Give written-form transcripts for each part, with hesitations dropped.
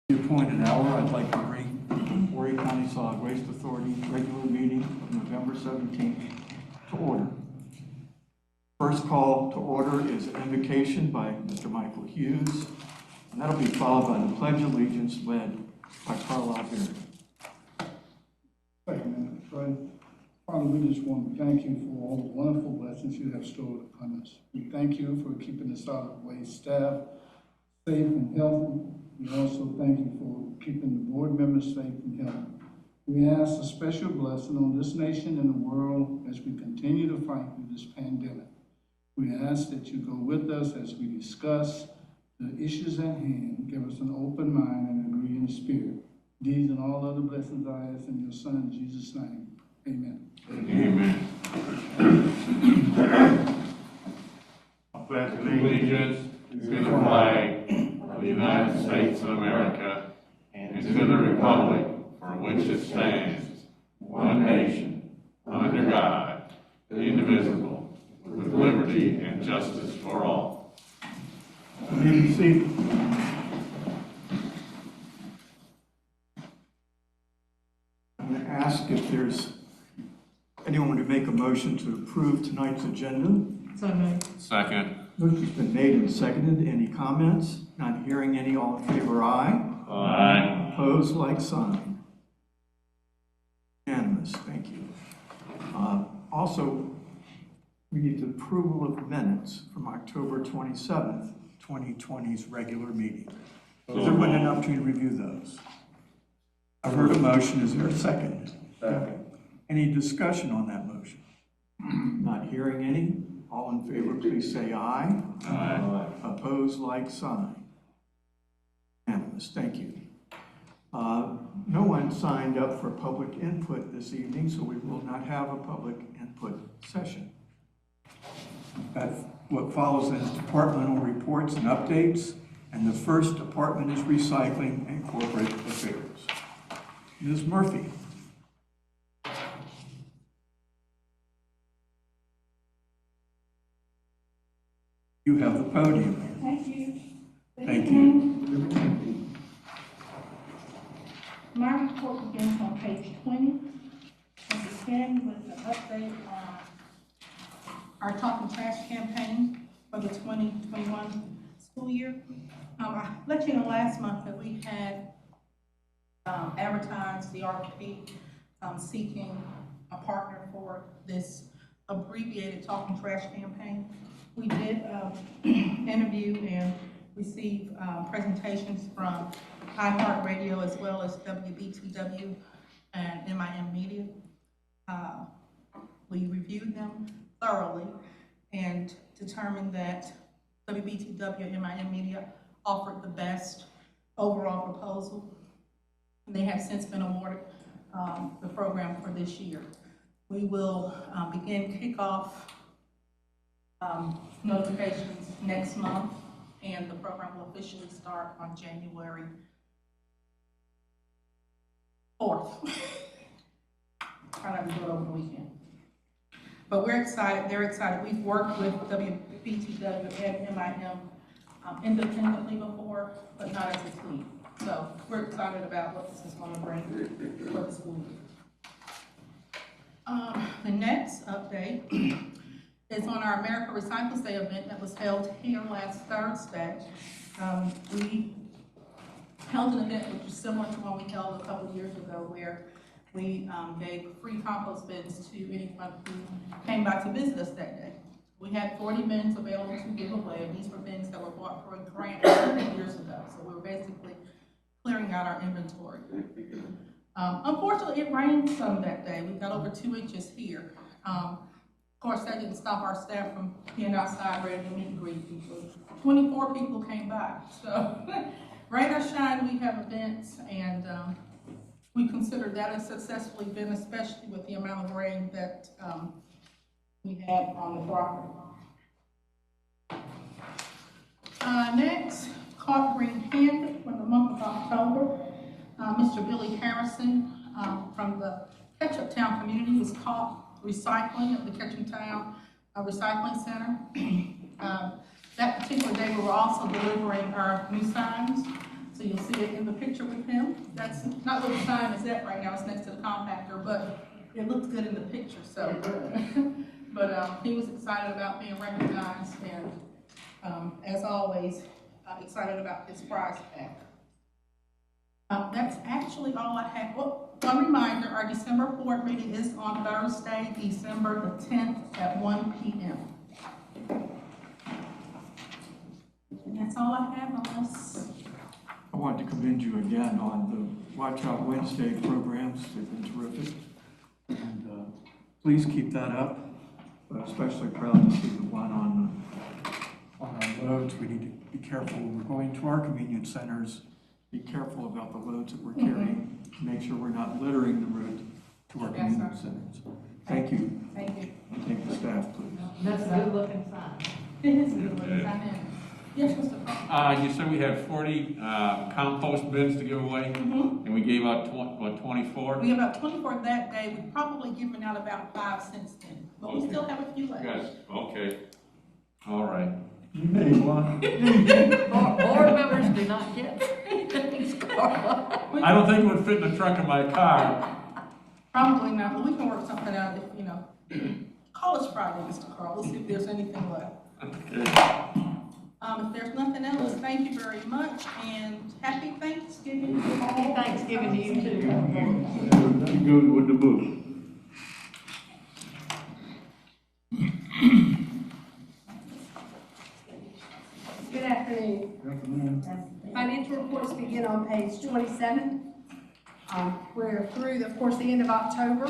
The appointed hour, I'd like to bring Horry County Solid Waste Authority regular meeting of November 17th to order. First call to order is an invocation by Mr. Michael Hughes, and that'll be followed by the Pledge of Allegiance led by Carlisle Beard. Thank you, Madam President. Father, we just want to thank you for all the wonderful blessings you have stored upon us. We thank you for keeping the solid waste staff safe and healthy. We also thank you for keeping the board members safe and healthy. We ask a special blessing on this nation and the world as we continue to fight through this pandemic. We ask that you go with us as we discuss the issues at hand. Give us an open mind and agree in spirit. These and all other blessings I ask in your Son, Jesus' name. Amen. Amen. I pledge allegiance to the flag of the United States of America and to the republic for which it stands, one nation, under God, indivisible, with liberty and justice for all. You may be seated. I'm going to ask if there's anyone to make a motion to approve tonight's agenda. So moved. Second. Motion's been made and seconded. Any comments? Not hearing any. All in favor, aye. Aye. Opposed, like sign. Unanimous. Thank you. Also, we need the approval of minutes from October 27th, 2020's regular meeting. Has everyone had an opportunity to review those? I've heard a motion. Is there a second? Second. Any discussion on that motion? Not hearing any. All in favor, please say aye. Aye. Opposed, like sign. Unanimous. Thank you. No one signed up for public input this evening, so we will not have a public input session. What follows is departmental reports and updates, and the first department is recycling and corporate affairs. Ms. Murphy. You have the podium. Thank you. Thank you. My report begins on page 20. And begin with an update on our Talking Trash campaign for the 2021 school year. I let you know last month that we had advertised the RFP seeking a partner for this abbreviated Talking Trash campaign. We did interview and receive presentations from iHeartRadio as well as WBTW and MIM Media. We reviewed them thoroughly and determined that WBTW and MIM Media offered the best overall proposal. And they have since been awarded the program for this year. We will begin kickoff notifications next month, and the program will officially start on January 4th. Try not to do it over the weekend. But we're excited, they're excited. We've worked with WBTW and MIM independently before, but not as a team. So we're excited about what this is going to bring for the school year. The next update is on our America Recycles Day event that was held here last Thursday. We held an event which was similar to one we held a couple of years ago, where we gave free compost bins to anyone who came by to visit us that day. We had 40 bins available to give away, and these were bins that were bought for a grant years ago. So we were basically clearing out our inventory. Unfortunately, it rained some that day. We got over 2 inches here. Of course, that didn't stop our staff from being outside ready to meet and greet people. 24 people came by. So, rain or shine, we have events, and we consider that a successful event, especially with the amount of rain that we had on the property. Next, Caught Green-Handed for the month of October. Mr. Billy Harrison from the Ketchuptown community was caught recycling at the Ketchuptown Recycling Center. That particular day, we were also delivering our new signs. So you'll see it in the picture with him. That's not where the sign is at right now, it's next to the compactor, but it looks good in the picture, so. But he was excited about being recognized and, as always, excited about his prize pack. That's actually all I have. Well, one reminder, our December board meeting is on Thursday, December the 10th at 1 p.m. And that's all I have unless. I want to commend you again on the Watch Out Wednesday programs. They've been terrific. And please keep that up. But especially proud to see the one on our loads. We need to be careful when we're going to our convenience centers. Be careful about the loads that we're carrying. Make sure we're not littering the road to our convenience centers. Thank you. Thank you. And thank the staff, please. That's a good looking sign. It is a good one, sign in. Yes, Mr. Carl? You said we had 40 compost bins to give away, and we gave out 24? We have about 24 that day. We've probably given out about 5 since then, but we Okay. still have a few left. Yes, okay. All right. You made one. Board members do not get things, Carla. I don't think it would fit in the trunk of my car. Probably not, but we can work something out if, call us Friday, Mr. Carl. We'll see if there's anything left. Okay. If there's nothing else, thank you very much, and happy Thanksgiving to all. Happy Thanksgiving to you too. Good with the book. Good afternoon. Financial reports begin on page 27. We're through, of course, the end of October,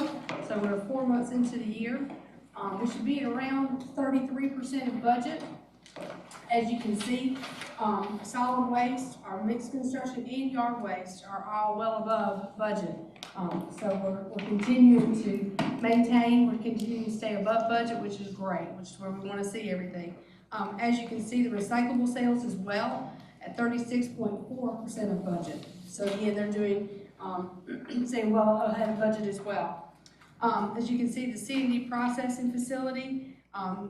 so we're 4 months into the year. We should be at around 33% of budget. As you can see, solid waste, our mixed construction and yard waste are all well above budget. So we're continuing to maintain, we're continuing to stay above budget, which is great, which is where we want to see everything. As you can see, the recyclable sales as well at 36.4% of budget. So again, they're doing, saying well ahead of budget as well. As you can see, the C&D processing facility,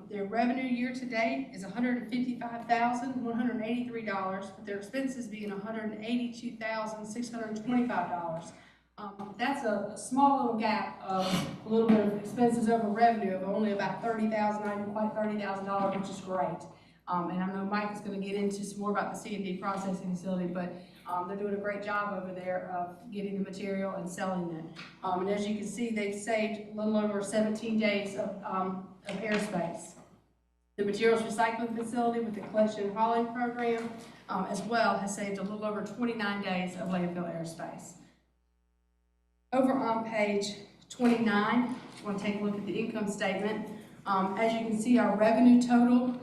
their revenue year to date is $155,183, with their expenses being $182,625. That's a small little gap of a little bit of expenses over revenue of only about $30,000, not even quite $30,000, which is great. And I know Mike is going to get into some more about the C&D processing facility, but they're doing a great job over there of getting the material and selling it. And as you can see, they've saved a little over 17 days of airspace. The materials recycling facility with the collection and hauling program as well has saved a little over 29 days of landfill airspace. Over on page 29, I want to take a look at the income statement. As you can see, our revenue total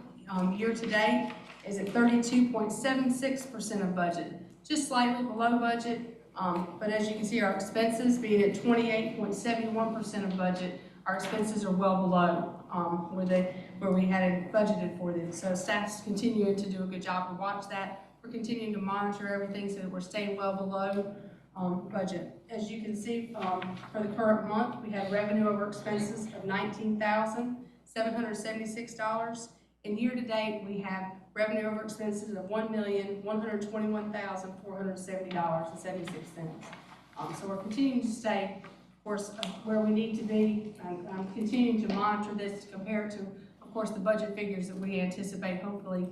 year to date is at 32.76% of budget, just slightly below budget. But as you can see, our expenses being at 28.71% of budget, our expenses are well below where we had it budgeted for them. So staff's continuing to do a good job to watch that. We're continuing to monitor everything so that we're staying well below budget. As you can see, for the current month, we had revenue over expenses of $19,776. And year to date, we have revenue over expenses of $1,121,470.76. So we're continuing to stay, of course, where we need to be. I'm continuing to monitor this to compare it to, of course, the budget figures that we anticipate hopefully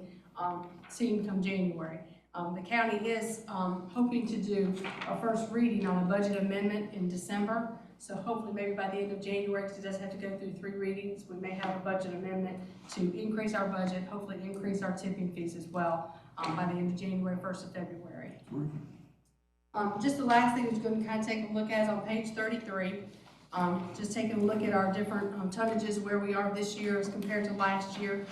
seeing come January. The county is hoping to do a first reading on a budget amendment in December. So hopefully maybe by the end of January, because it does have to go through 3 readings, we may have a budget amendment to increase our budget, hopefully increase our tipping fees as well by the end of January, 1st of February. Just the last thing we're going to kind of take a look at is on page 33. Just taking a look at our different tonnages, where we are this year as compared to last year.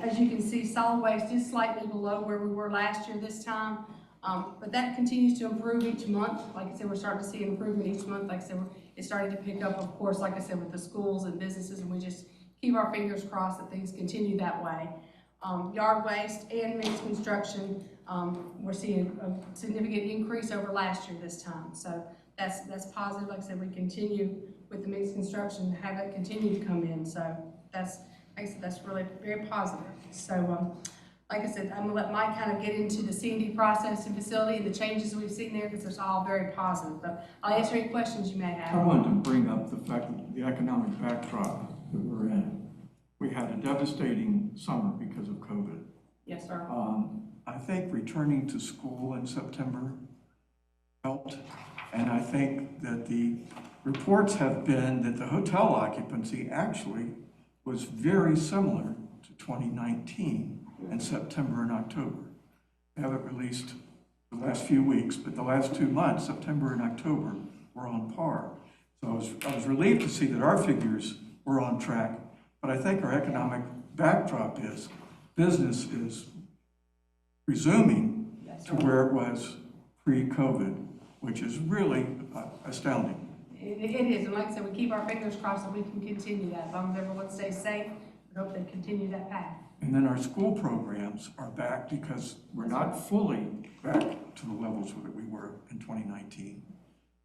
As you can see, solid waste is slightly below where we were last year this time, but that continues to improve each month. Like I said, we're starting to see an improvement each month. Like I said, it's starting to pick up, of course, like I said, with the schools and businesses, and we just keep our fingers crossed that things continue that way. Yard waste and mixed construction, we're seeing a significant increase over last year this time. So that's positive. Like I said, we continue with the mixed construction to have it continue to come in. So that's, like I said, that's really very positive. So like I said, I'm gonna let Mike kind of get into the C&D processing facility and the changes we've seen there, because it's all very positive, but I'll answer any questions you may I have. wanted to bring up the fact that the economic backdrop that we're in. We had a devastating summer because of COVID. Yes, sir. I think returning to school in September helped, and I think that the reports have been that the hotel occupancy actually was very similar to 2019 in September and October. They haven't released the last few weeks, but the last 2 months, September and October, were on par. So I was relieved to see that our figures were on track, but I think our economic backdrop is business is resuming to where it was pre-COVID, which is really astounding. It is, and like I said, we keep our fingers crossed that we can continue that, as long as everyone stays safe, we hope they continue that path. And then our school programs are back because we're not fully back to the levels that we were in 2019.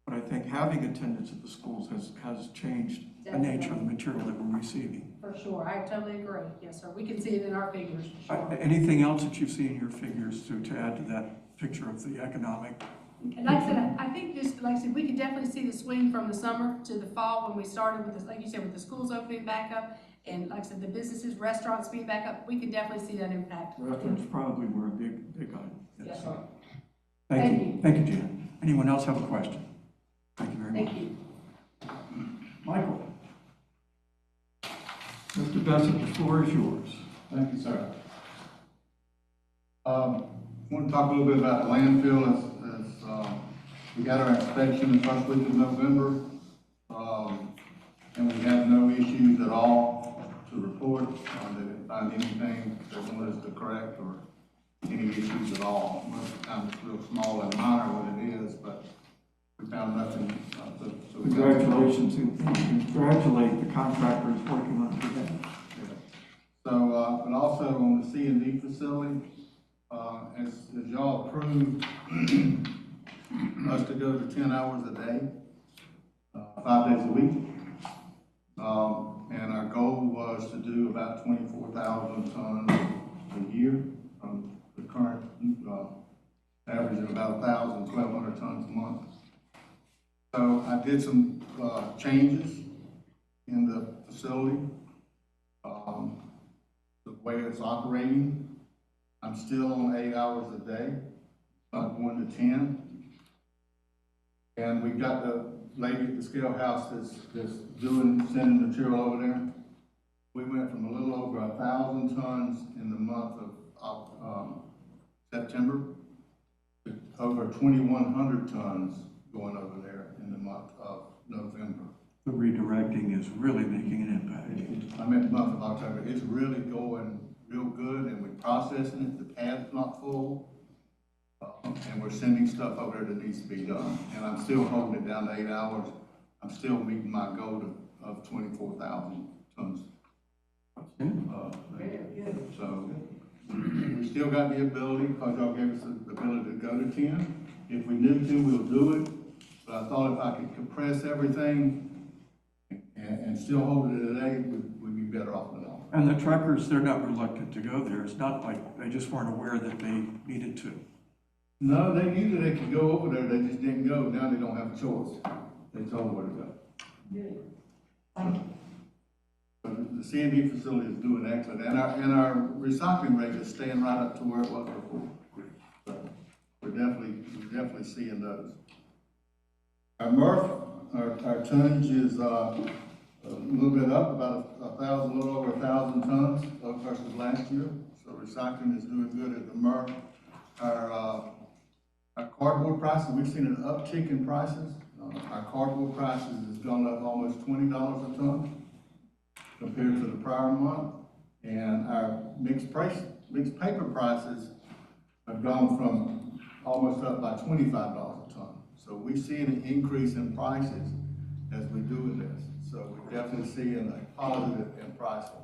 But I think having attendance at the schools has changed the nature of the material that we're receiving. For sure, I totally agree, yes, sir, we can see it in our figures, for sure. Anything else that you see in your figures to add to that picture of the economic? And like I said, I think just, like I said, we could definitely see the swing from the summer to the fall when we started with this, like you said, with the schools opening back up, and like I said, the businesses, restaurants being back up, we could definitely see that impact. Restaurants probably were a big item. Yes, sir. Thank you. Thank you, Jan. Anyone else have a question? Thank you very much. Thank you. Michael. Mr. Bassett, the floor is yours. Thank you, sir. I want to talk a little bit about the landfill as we got our inspection the first week of November, and we had no issues at all to report. They didn't find anything that wanted us to correct or any issues at all. Most of the time it's real small and minor what it is, but we found nothing. So we got- Congratulations and congratulate the contractors working on it. So, but also on the C&D facility, as y'all approved us to go to 10 hours a day, 5 days a week. And our goal was to do about 24,000 tons a year from the current, average of about 1,200 tons a month. So I did some, changes in the facility. The way it's operating, I'm still on 8 hours a day, not going to 10. And we've got the lady at the scale house that's sending material over there. We went from a little over 1,000 tons in the month of September to over 2,100 tons going over there in the month of November. The redirecting is really making an impact. I meant the month of October. It's really going real good, and we're processing it. The pad's not full. And we're sending stuff over there that needs to be done. And I'm still holding it down to 8 hours. I'm still meeting my goal of 24,000 tons. So we still got the ability, because y'all gave us the ability to go to 10. If we need to, we'll do it. But I thought if I could compress everything and still hold it at 8, we'd be better off than all. And the truckers, they're not reluctant to go there. It's not like they just weren't aware that they needed to. No, they knew that they could go over there, they just didn't go. Now they don't have a choice. They told them where to go. But the C&D facility is doing excellent, and our recycling rate is staying right up to where it was before. So we're definitely seeing those. Our MRF, our tonnage is a little bit up, about a little over 1,000 tons versus last year. So recycling is doing good at the MRF. Our cardboard prices, we've seen an uptick in prices. Our cardboard prices has gone up almost $20 a ton compared to the prior month. And our mixed paper prices have gone from almost up by $25 a ton. So we see an increase in prices as we do this. So we're definitely seeing a positive in pricing.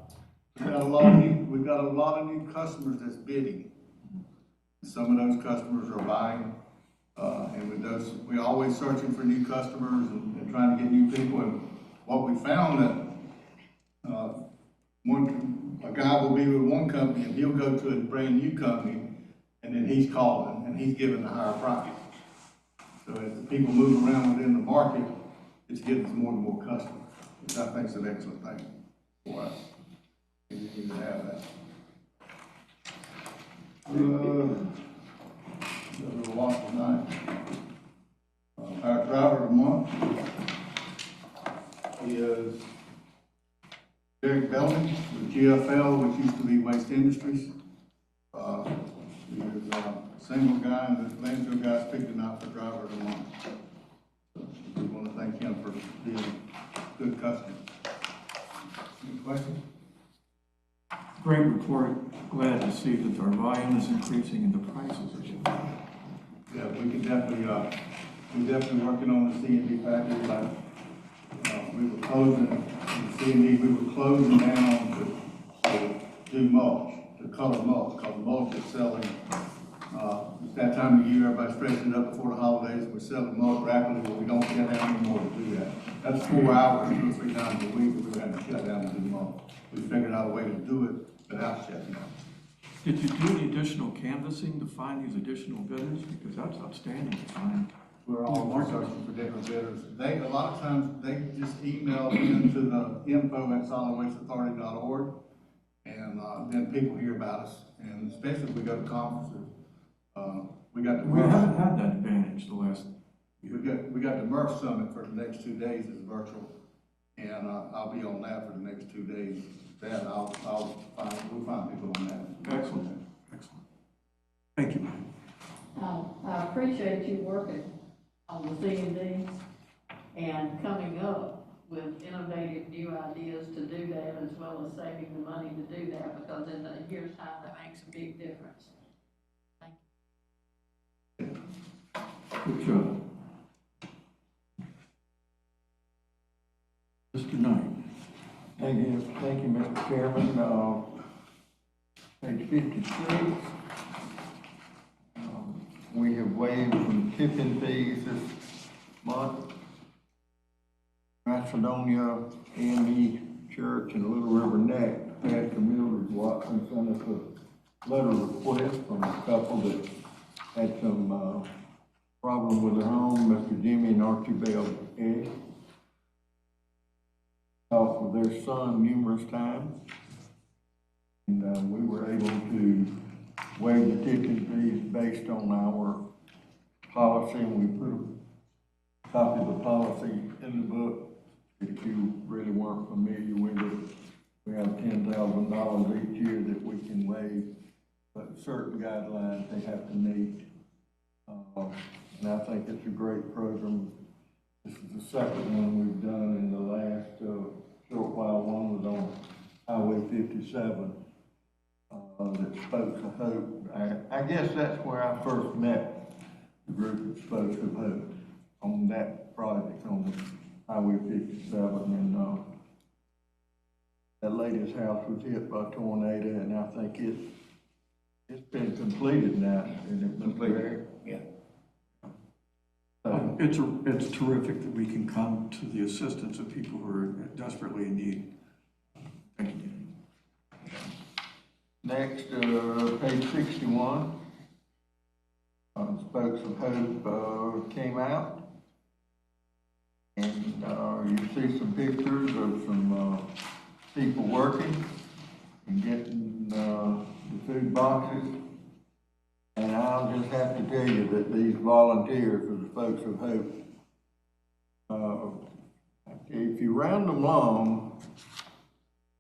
We've got a lot of new customers that's bidding. Some of those customers are buying, and with those, we're always searching for new customers and trying to get new people. And what we found that a guy will be with one company and he'll go to a brand new company and then he's calling and he's giving a higher price. So as the people move around within the market, it's getting us more and more customers, which I think is an excellent thing for us. We need to have that. There's a lot tonight. Our driver of the month is Derek Belton with GFL, which used to be Waste Industries. He is a single guy, and the landfill guy's picked him out for driver of the month. So we want to thank him for being a good customer. Any questions? Great report. Glad to see that our volume is increasing and the prices are changing. Yeah, we can definitely, we're definitely working on the C&D factory. We were closing, in the C&D, we were closing down to do mulch, to color mulch, because mulch is selling, it's that time of year, everybody's freshening up before the holidays, we're selling mulch rapidly, but we don't get out anymore to do that. That's 4 hours, 2 or 3 times a week, that we had to shut down and do mulch. We figured out a way to do it without shutting down. Did you do any additional canvassing to find these additional bidders? Because that's outstanding to find. We're all searching for different bidders. They, a lot of times, they just email into the info@solidwasteauthority.org, and then people hear about us, and especially if we go to conferences. We got We the haven't had that advantage the last year. we got the Murph Summit for the next 2 days is virtual, and I'll be on that for the next 2 days. That we'll find people on that. Excellent, excellent. Thank you, man. I appreciate you working on the C&D and coming up with innovative new ideas to do that, as well as saving the money to do that, because in a year's time, that makes a big difference. Thank you. Good job. Mr. Knight. Thank you, Mr. Chairman. Page 56. We have waived some tipping fees this month. Macedonia AME Church in Little River Neck, Pastor Mildred Watson sent us a letter of request from a couple that had some problem with their home, Mr. Jimmy and Archibald Edge. Talked with their son numerous times, and we were able to waive the tipping fees based on our policy, and we put a copy of the policy in the book. If you really weren't familiar with it, we have $10,000 each year that we can waive, but certain guidelines they have to meet. And I think it's a great program. This is the second one we've done in the last short while. One was on Highway 57 that Spokes of Hope. I guess that's where I first met the group of Spokes of Hope, on that project on Highway 57. And that lady's house was hit by a tornado, and I think it's been completed now, and it's completed. Yeah. It's terrific that we can come to the assistance of people who are desperately in need. Thank you. Next, page 61. Spokes of Hope came out, and you see some pictures of some people working and getting the food boxes. And I'll just have to tell you that these volunteers of the Spokes of Hope, if you round them long,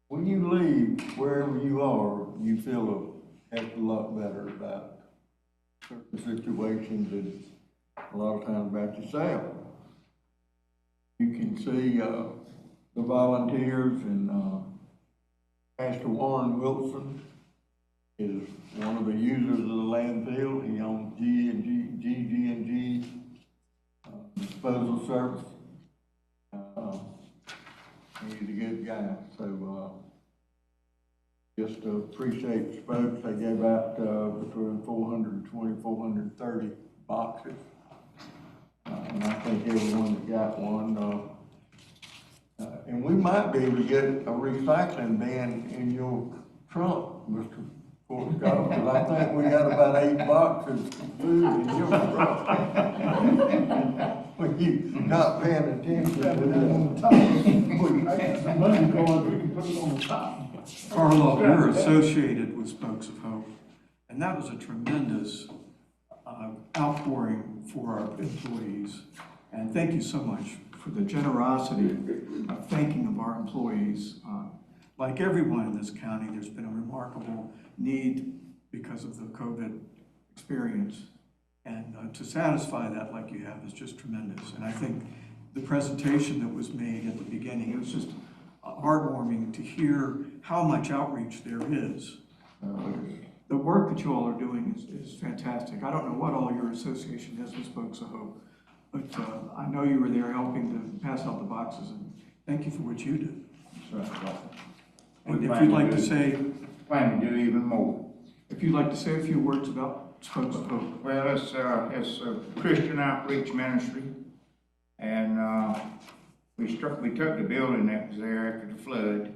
when you leave wherever you are, you feel a heck of a lot better about certain situations and a lot of times about yourself. You can see the volunteers, and Pastor Warren Wilson is one of the users of the landfill. He owns GG&G disposal service. He's a good guy. So just appreciate the folks. They gave out between 420, 430 boxes. And I think everyone that got one, and we might be able to get a recycling bin in your trunk, Mr. Fort Scott, because I think we got about 8 boxes of food in your trunk. When you not paying attention Put to it on that. the top. I got some money going, we can put it on the top. Carlo, you're associated with Spokes of Hope, and that was a tremendous outpouring for our employees. And thank you so much for the generosity of thanking of our employees. Like everyone in this county, there's been a remarkable need because of the COVID experience. And to satisfy that like you have is just tremendous. And I think the presentation that was made at the beginning, it was just heartwarming to hear how much outreach there is. The work that you all are doing is fantastic. I don't know what all your association is with Spokes of Hope, but I know you were there helping to pass out the boxes, and thank you for what you do. And if you'd like to say, Plan to do even more. if you'd like to say a few words about Spokes of Hope. Well, it's a Christian outreach ministry, and we took the building that was there after the flood.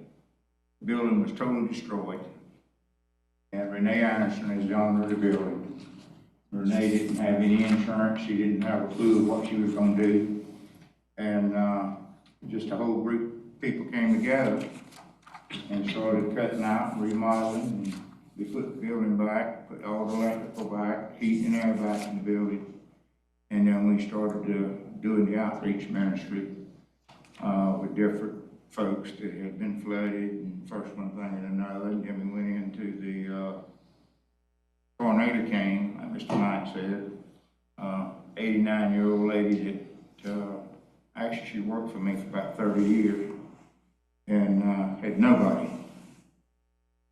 The building was totally destroyed, and Renee Anderson is the owner of the building. Renee didn't have any insurance. She didn't have a clue of what she was going to do, and just a whole group of people came together and started cutting out, remodeling, and we put the building back, put all the electrical back, heat and air back in the building. And then we started doing the outreach ministry with different folks that had been flooded, and first one thing and another. And then we went into the tornado came, like Mr. Knight said, 89-year-old lady that actually she worked for me for about 30 years and had nobody.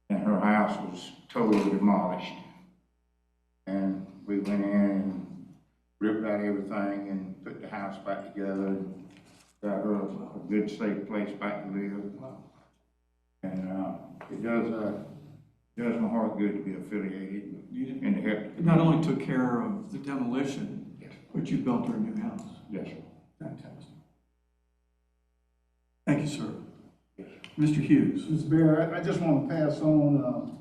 And her house was totally demolished. And we went in and ripped out everything and put the house back together and got her a good, safe place back to live. And it does my heart good to be affiliated and to help. It not only took care of the demolition, Yes. but you built her a new house. Yes, sir. Fantastic. Thank you, sir. Yes. Mr. Hughes. Mr. Mayor, I just want to pass on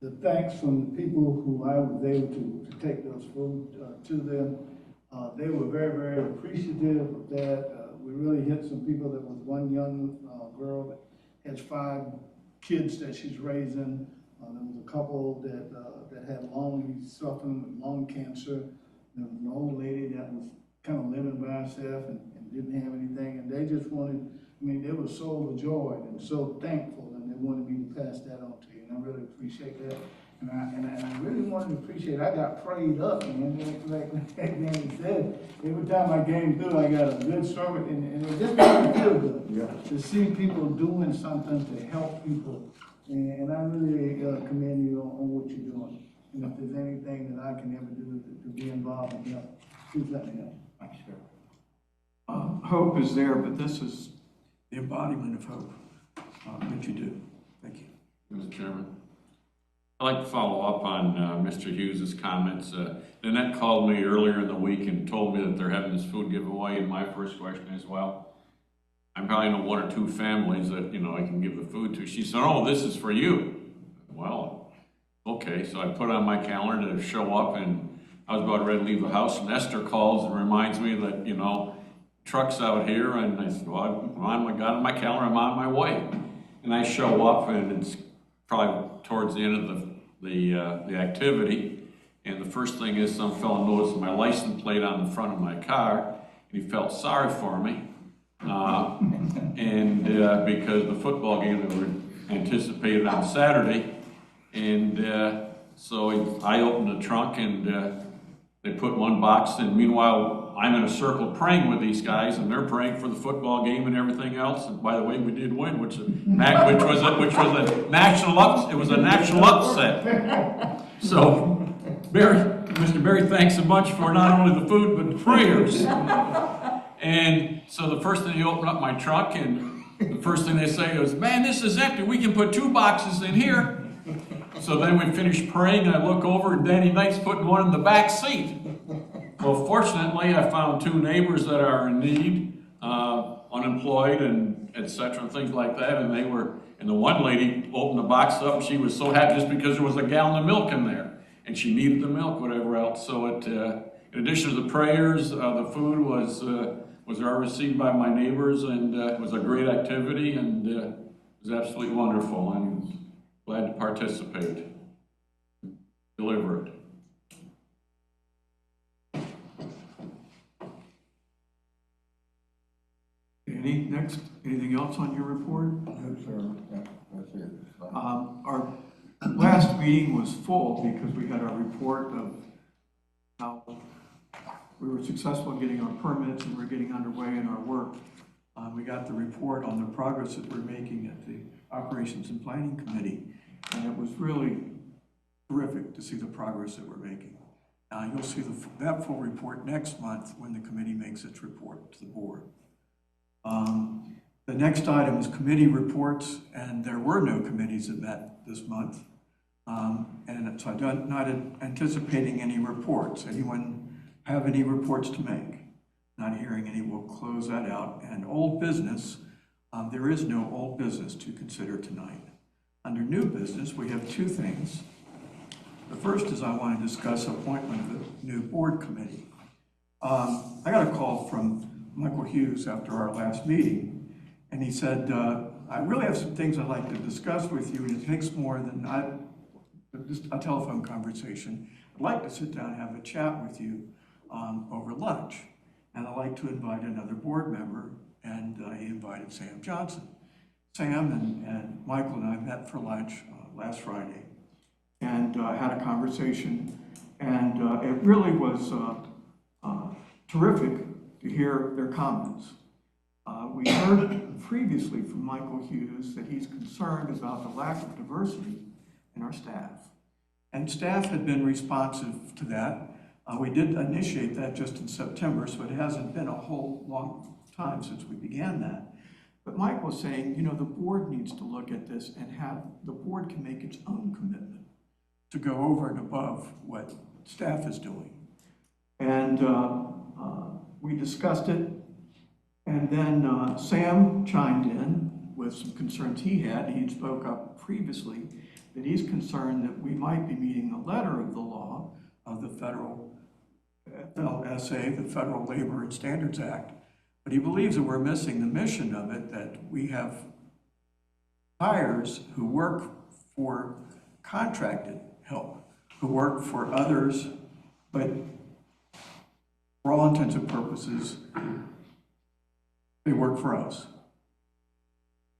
the thanks from the people who I was able to take those food to them. They were very, very appreciative of that. We really hit some people. There was one young girl that has 5 kids that she's raising. There was a couple that had suffering with lung cancer. There was an old lady that was kind of living by herself and didn't have anything. And they just wanted, they were so overjoyed and so thankful, and they wanted me to pass that on to you. And I really appreciate that. And I really wanted to appreciate, I got prayed up, man. Like Danny said, every time I came through, I got a good sermon, and it just made me feel good. Yeah. To see people doing something to help people. And I really commend you on what you're doing. And if there's anything that I can ever do to be involved in help, please let me know. Thanks, sir. Hope is there, but this is the embodiment of hope that you do. Thank you. Mr. Chairman. I'd like to follow up on Mr. Hughes' comments. Nanette called me earlier in the week and told me that they're having this food giveaway, and my first question is, well, I probably know 1 or 2 families that, I can give the food to. She said, oh, this is for you. Well, okay, so I put on my calendar to show up, and I was about ready to leave the house, and Esther calls and reminds me that, truck's out here, and I said, well, I got on my calendar, I'm on my way. And I show up, and it's probably towards the end of the activity, and the first thing is some fellow noticed my license plate on the front of my car, and he felt sorry for me, and because the football game that were anticipated on Saturday, and so I opened the trunk, and they put 1 box in. Meanwhile, I'm in a circle praying with these guys, and they're praying for the football game and everything else. And by the way, we did win, which was a national upset. So, Mr. Berry, thanks so much for not only the food but the prayers. And so the first thing, you open up my trunk, and the first thing they say is, "Man, this is empty. We can put 2 boxes in here." So then we finish praying, and I look over, and Danny Knight's putting 1 in the back seat. Well, fortunately, I found 2 neighbors that are in need, unemployed, and et cetera, and things like that, and the one lady opened the box up, and she was so happy just because there was a gallon of milk in there, and she needed the milk, whatever else. So in addition to the prayers, the food was well received by my neighbors, and it was a great activity, and it was absolutely wonderful. I'm glad to participate, deliver it. Anything else on your report? No, sir, that's it. Our last meeting was full because we had our report of how we were successful in getting our permits and we're getting underway in our work. We got the report on the progress that we're making at the Operations and Planning Committee, and it was really terrific to see the progress that we're making. You'll see that full report next month when the committee makes its report to the board. The next item is committee reports, and there were no committees that met this month. And so I'm not anticipating any reports. Anyone have any reports to make? Not hearing any, we'll close that out. And old business, there is no old business to consider tonight. Under new business, we have two things. The first is I want to discuss appointment of a new board committee. I got a call from Michael Hughes after our last meeting, and he said, I really have some things I'd like to discuss with you, and it takes more than just a telephone conversation. I'd like to sit down and have a chat with you over lunch, and I'd like to invite another board member, and he invited Sam Johnson. Sam and Michael and I met for lunch last Friday, and had a conversation, and it really was terrific to hear their comments. We heard previously from Michael Hughes that he's concerned about the lack of diversity in our staff. And staff had been responsive to that. We did initiate that just in September, so it hasn't been a whole long time since we began that. But Mike was saying, you know, the board needs to look at this and the board can make its own commitment to go over and above what staff is doing. And we discussed it, and then Sam chimed in with some concerns he had. He spoke up previously that he's concerned that we might be meeting the letter of the law of the federal FLSA, the Federal Labor and Standards Act, but he believes that we're missing the mission of it, that we have hires who work for contracted help, who work for others, but for all intents and purposes, they work for us.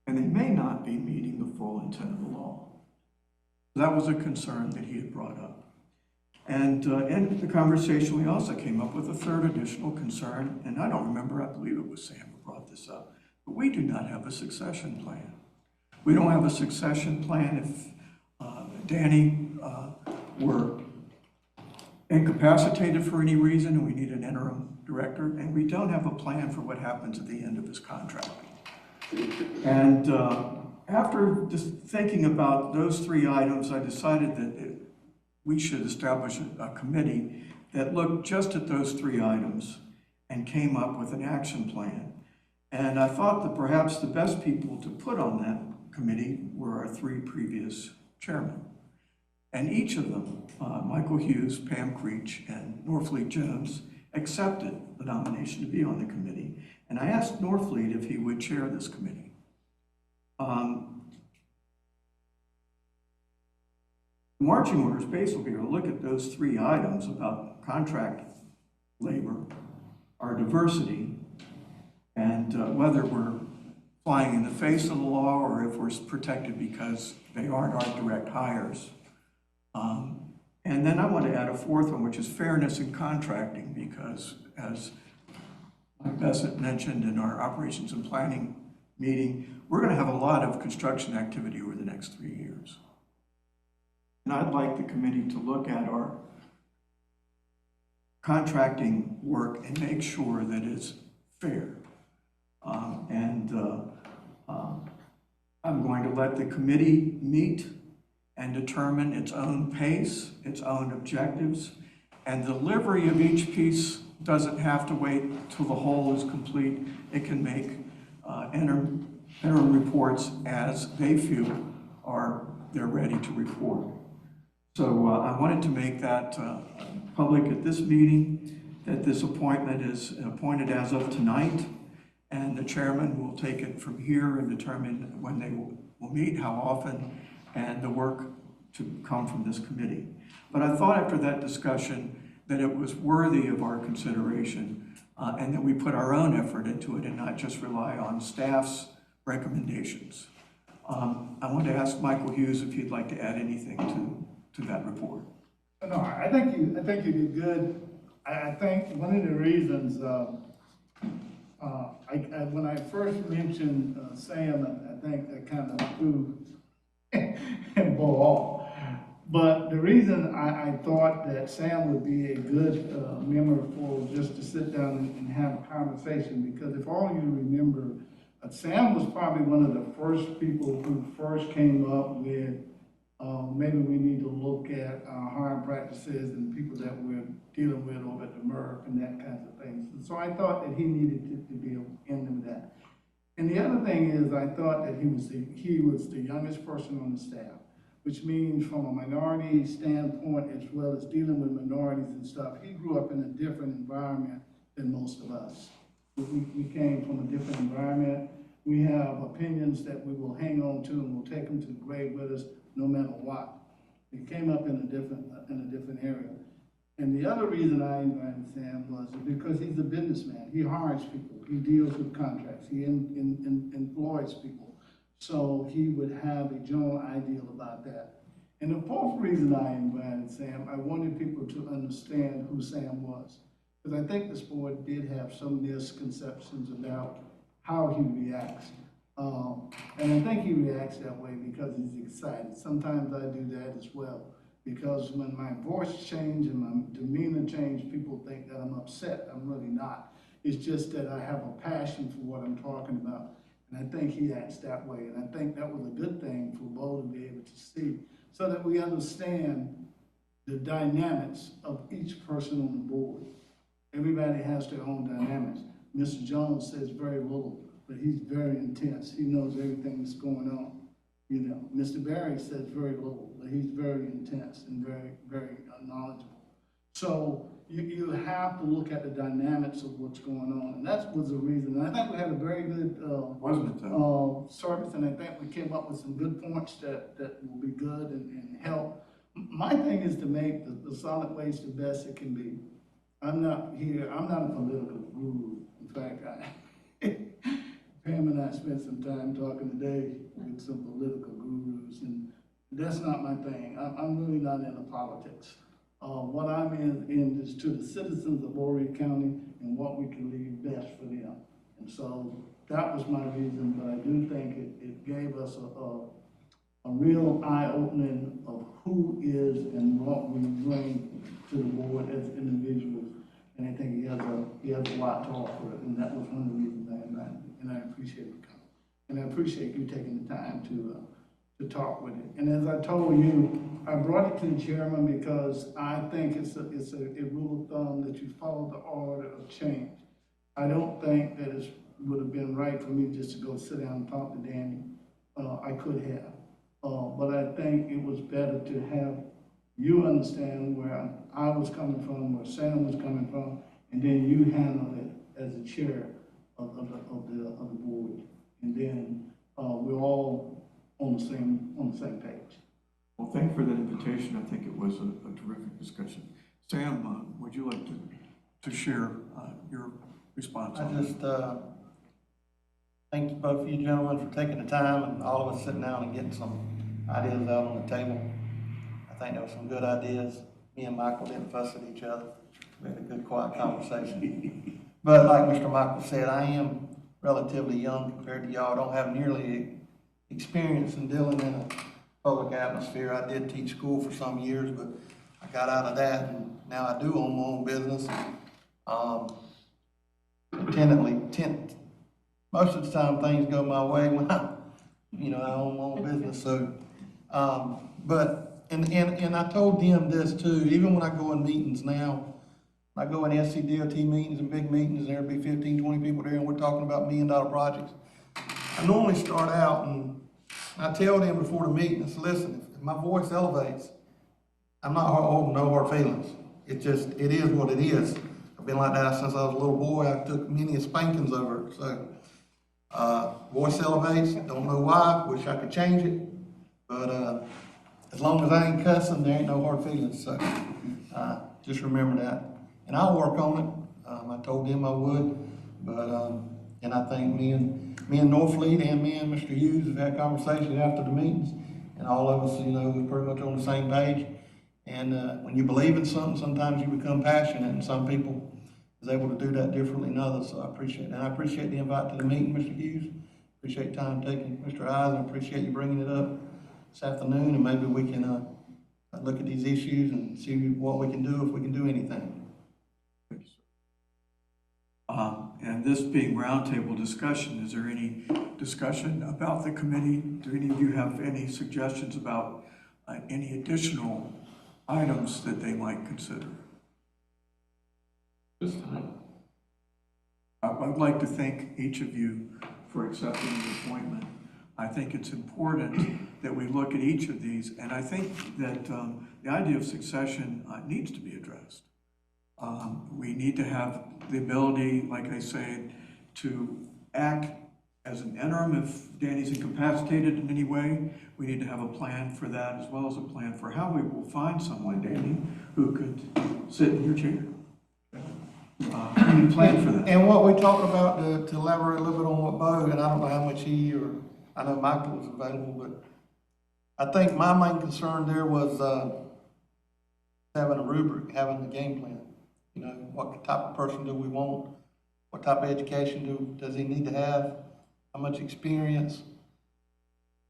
And they may not be meeting the full intent of the law. That was a concern that he had brought up. And in the conversation, we also came up with a third additional concern, and I don't remember, I believe it was Sam who brought this up, but we do not have a succession plan. We don't have a succession plan if Danny were incapacitated for any reason and we need an interim director, and we don't have a plan for what happens at the end of his contract. And after just thinking about those three items, I decided that we should establish a committee that looked just at those three items and came up with an action plan. And I thought that perhaps the best people to put on that committee were our three previous chairmen. And each of them, Michael Hughes, Pam Creech, and Norfleet Jones, accepted the nomination to be on the committee. And I asked Norfleet if he would chair this committee. Marching orders basically are to look at those three items about contract labor, our diversity, and whether we're flying in the face of the law or if we're protected because they aren't our direct hires. And then I want to add a fourth one, which is fairness in contracting, because as Mike Bessett mentioned in our operations and planning meeting, we're going to have a lot of construction activity over the next 3 years. And I'd like the committee to look at our contracting work and make sure that it's fair. I'm going to let the committee meet and determine its own pace, its own objectives, and delivery of each piece doesn't have to wait till the whole is complete. It can make interim reports as they feel they're ready to report. So I wanted to make that public at this meeting, that this appointment is appointed as of tonight, and the chairman will take it from here and determine when they will meet, how often, and the work to come from this committee. But I thought after that discussion that it was worthy of our consideration and that we put our own effort into it and not just rely on staff's recommendations. I want to ask Michael Hughes if he'd like to add anything to that report. No, I think you did good. I think one of the reasons, when I first mentioned Sam, I think that kind of threw him off. But the reason I thought that Sam would be a good member for just to sit down and have a conversation, because if all you remember, Sam was probably one of the first people who first came up with maybe we need to look at our hiring practices and people that we're dealing with over at the MERC and that kinds of things. And so I thought that he needed to be in with that. And the other thing is, I thought that he was the youngest person on the staff, which means from a minority standpoint, as well as dealing with minorities and stuff, he grew up in a different environment than most of us. We came from a different environment. We have opinions that we will hang on to and we'll take them to the grave with us no matter what. He came up in a different area. And the other reason I invited Sam was because he's a businessman. He hires people. He deals with contracts. He employs people. So he would have a general idea about that. And the fourth reason I invited Sam, I wanted people to understand who Sam was. Because I think this board did have some misconceptions about how he reacts. And I think he reacts that way because he's excited. Sometimes I do that as well. Because when my voice changes and my demeanor changes, people think that I'm upset. I'm really not. It's just that I have a passion for what I'm talking about. And I think he acts that way. And I think that was a good thing for Bo to be able to see, so that we understand the dynamics of each person on the board. Everybody has their own dynamics. Mr. Jones says very little, but he's very intense. He knows everything that's going on. You know, Mr. Barry says very little, but he's very intense and very, very knowledgeable. So you have to look at the dynamics of what's going on, and that was the reason. And I think we had a very good service, and I think we came up with some good points that will be good and help. My thing is to make the solid waste the best it can be. I'm not a political guru. In fact, Pam and I spent some time talking today with some political gurus, and that's not my thing. I'm really not into politics. What I'm in is to the citizens of Horry County and what we can leave best for them. And so that was my reason, but I do think it gave us a real eye-opening of who is and what we bring to the board as individuals. And I think he has a lot to offer, and that was one of the reasons I invited him, and I appreciate it coming. And I appreciate you taking the time to talk with it. And as I told you, I brought it to the chairman because I think it's a rule of thumb that you follow the order of change. I don't think that it would have been right for me just to go sit down and talk to Danny. I could have, but I think it was better to have you understand where I was coming from, where Sam was coming from, and then you handle it as the chair of the board, and then we're all on the same page. Well, thank you for that invitation. I think it was a terrific discussion. Sam, would you like to share your response? I just thank both of you gentlemen for taking the time, and all of us sitting down and getting some ideas out on the table. I think there were some good ideas. Me and Michael didn't fuss at each other. We had a good, quiet conversation. But like Mr. Michael said, I am relatively young compared to y'all. I don't have nearly experience in dealing in a public atmosphere. I did teach school for some years, but I got out of that, and now I do own my own business. Most of the time things go my way when I own my own business. So, and I told them this too, even when I go in meetings now, I go in SCDOT meetings and big meetings, and there'll be 15, 20 people there, and we're talking about $1 million projects. I normally start out and I tell them before the meeting, I say, listen, if my voice elevates, I'm not holding no hard feelings. It is what it is. I've been like that since I was a little boy. I took many spankings over it. So, voice elevates, don't know why, wish I could change it. But, as long as I ain't cussing, there ain't no hard feelings. So, just remember that. And I'll work on it. I told them I would, but, and I think me and Norfleet and me and Mr. Hughes have had conversations after the meetings, and all of us, we're pretty much on the same page. And, when you believe in something, sometimes you become passionate, and some people is able to do that differently than others, so I appreciate it. And I appreciate the invite to the meeting, Mr. Hughes. Appreciate time taken. Mr. Eisen, I appreciate you bringing it up this afternoon, and maybe we can, look at these issues and see what we can do, if we can do anything. And this being roundtable discussion, is there any discussion about the committee? Do any of you have any suggestions about any additional items that they might consider? This time. I'd like to thank each of you for accepting the appointment. I think it's important that we look at each of these, and I think that the idea of succession needs to be addressed. We need to have the ability, like I said, to act as an interim if Danny's incapacitated in any way. We need to have a plan for that, as well as a plan for how we will find someone, Danny, who could sit in your chair. We need a plan for that. And what we talked about, to elaborate a little bit on what Bo, and I don't know how much I know Michael was available, but I think my main concern there was, having a rubric, having the game plan. What type of person do we want? What type of education does he need to have? How much experience?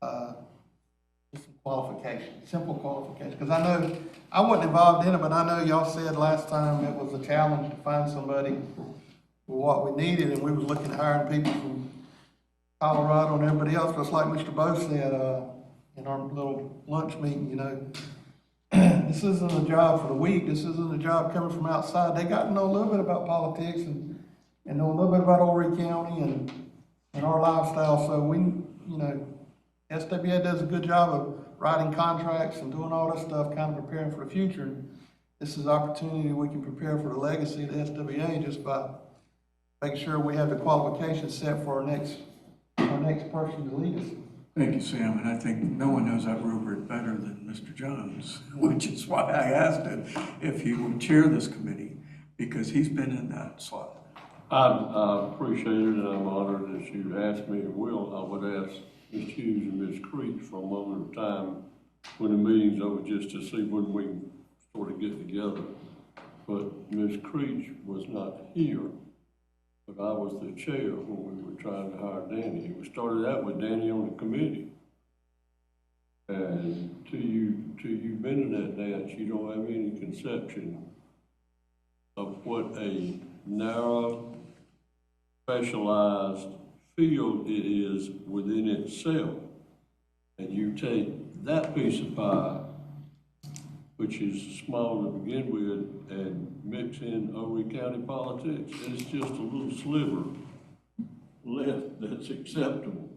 Just some qualifications, simple qualifications. Because I know, I wasn't involved in it, but I know y'all said last time it was a challenge to find somebody for what we needed, and we was looking at hiring people from Colorado and everybody else, just like Mr. Bo said, in our little lunch meeting, this isn't a job for the week. This isn't a job coming from outside. They got to know a little bit about politics and know a little bit about Horry County and our lifestyle. So we, SWA does a good job of writing contracts and doing all this stuff, kind of preparing for the future. And this is an opportunity we can prepare for the legacy of the SWA just by making sure we have the qualifications set for our next person to lead us. Thank you, Sam, and I think no one knows that rubric better than Mr. Jones, which is why I asked him if he would chair this committee, because he's been in that slot. I appreciate it, and I'm honored that you asked me, and I would ask Ms. Hughes and Ms. Creech for a moment of time when the meeting's over, just to see when we can sort of get together. But Ms. Creech was not here, but I was the chair when we were trying to hire Danny. We started out with Danny on the committee. And till you've been in that dance, you don't have any conception of what a narrow, specialized field it is within itself. And you take that piece of pie, which is small to begin with, and mix in Horry County politics, it's just a little sliver left that's acceptable.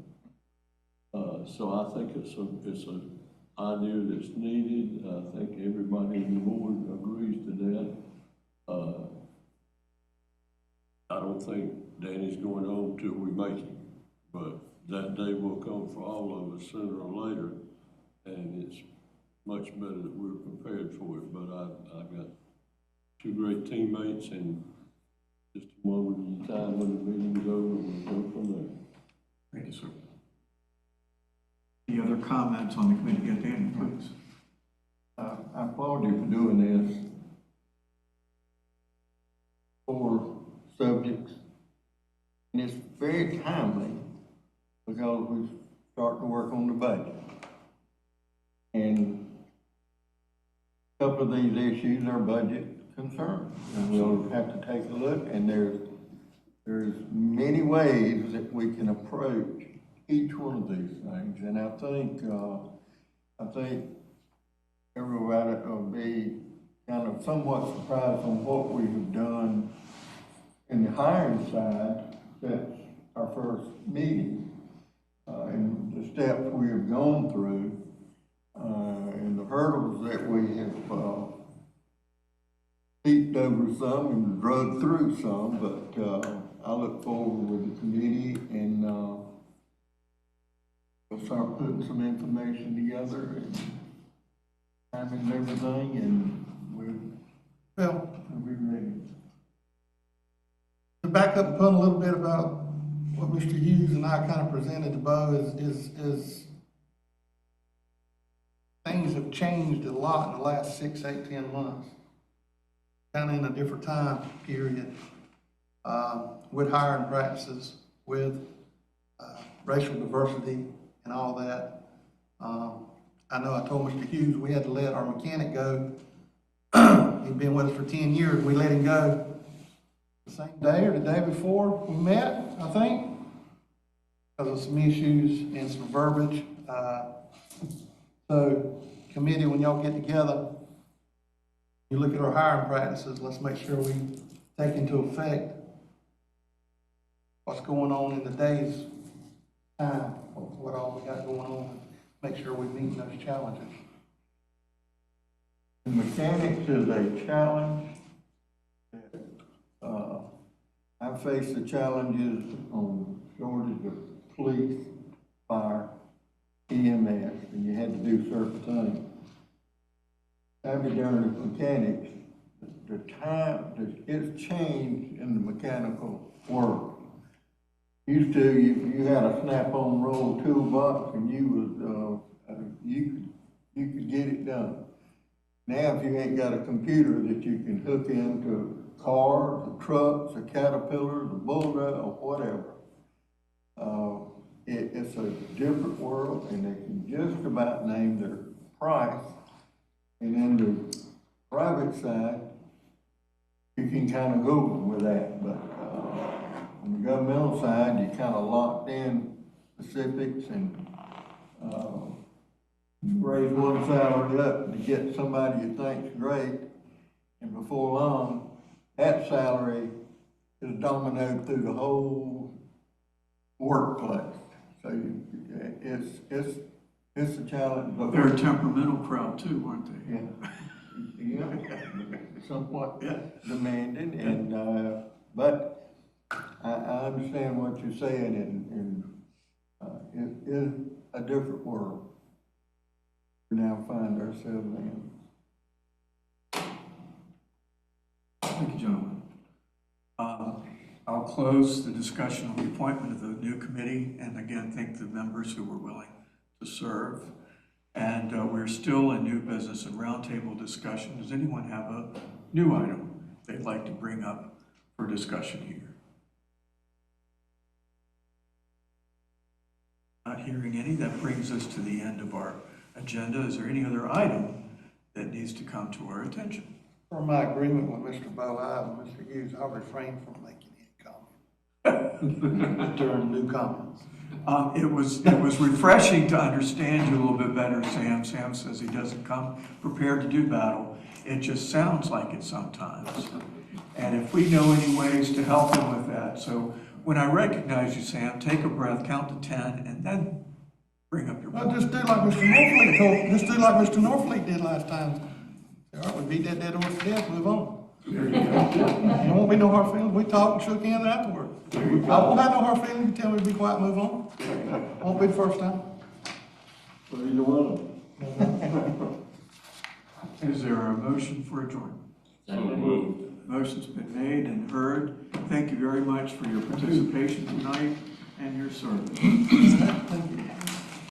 So I think it's an idea that's needed. I think everybody in the board agrees to that. I don't think Danny's going home till we make him, but that day will come for all of us sooner or later, and it's much better that we're prepared for it. But I've got two great teammates, and just a moment at a time when the meeting's over, we'll go from there. Thank you, sir. Any other comments on the committee? Yeah, Danny, please. I applaud you for doing this. 4 subjects, and it's very timely because we're starting to work on the budget. And a couple of these issues are budget concerns, and we'll have to take a look, and there's many ways that we can approach each one of these things. And I think everybody will be kind of somewhat surprised on what we have done in the hiring side since our first meeting. and the steps we have gone through, and the hurdles that we have, leaped over some and drug through some, but, I look forward with the committee and, we'll start putting some information together and timing everything, and Well, we'll be ready. to back up and put a little bit about what Mr. Hughes and I kind of presented to Bo is things have changed a lot in the last 6, 8, 10 months. Kind of in a different time period, with hiring practices, with racial diversity and all that. I know I told Mr. Hughes we had to let our mechanic go. He'd been with us for 10 years. We let him go the same day or the day before we met, I think, because of some issues and some verbiage. So, committee, when y'all get together, you look at our hiring practices, let's make sure we take into effect what's going on in the day's time, what all we got going on, make sure we meet those challenges. The mechanics is a challenge. I face the challenges on shortage of police, fire, EMS, and you had to do certain things. Having done the mechanics, the time, it's changed in the mechanical work. Used to, you had a snap-on roll toolbox and you could get it done. Now, if you ain't got a computer that you can hook into cars, or trucks, or Caterpillars, or Bulldozer, or whatever, it's a different world, and they can just about name their price. And then the private side, you can kind of go with that, but on the governmental side, you kind of locked in specifics and raise one salary up to get somebody you think's great, and before long, that salary is dominoed through the whole workplace. So it's a challenge. But They're a temperamental crowd too, aren't they? yeah, somewhat demanding, and but I understand what you're saying, and it is a different world we now find ourselves in. Thank you, gentlemen. I'll close the discussion on the appointment of the new committee, and again, thank the members who were willing to serve. And we're still in new business and roundtable discussion. Does anyone have a new item they'd like to bring up for discussion here? Not hearing any. That brings us to the end of our agenda. Is there any other item that needs to come to our attention? For my agreement with Mr. Bo and Mr. Hughes, I'll refrain from making any comment during new comments. It was refreshing to understand you a little bit better, Sam. Sam says he doesn't come prepared to do battle. It just sounds like it sometimes. And if we know any ways to help him with that. So when I recognize you, Sam, take a breath, count to 10, and then bring up your Well, voice. just do like Mr. Norfleet told, just do like Mr. Norfleet did last time. All right, we beat that dead horse to death, move on. There won't be no hard feelings. We talked and shook hands afterward. I won't have no hard feelings. You tell me to be quiet, move on. Won't be the first time. So either one of them. Is there a motion for adjournment? So moved. Motion's been made and heard. Thank you very much for your participation tonight and your service.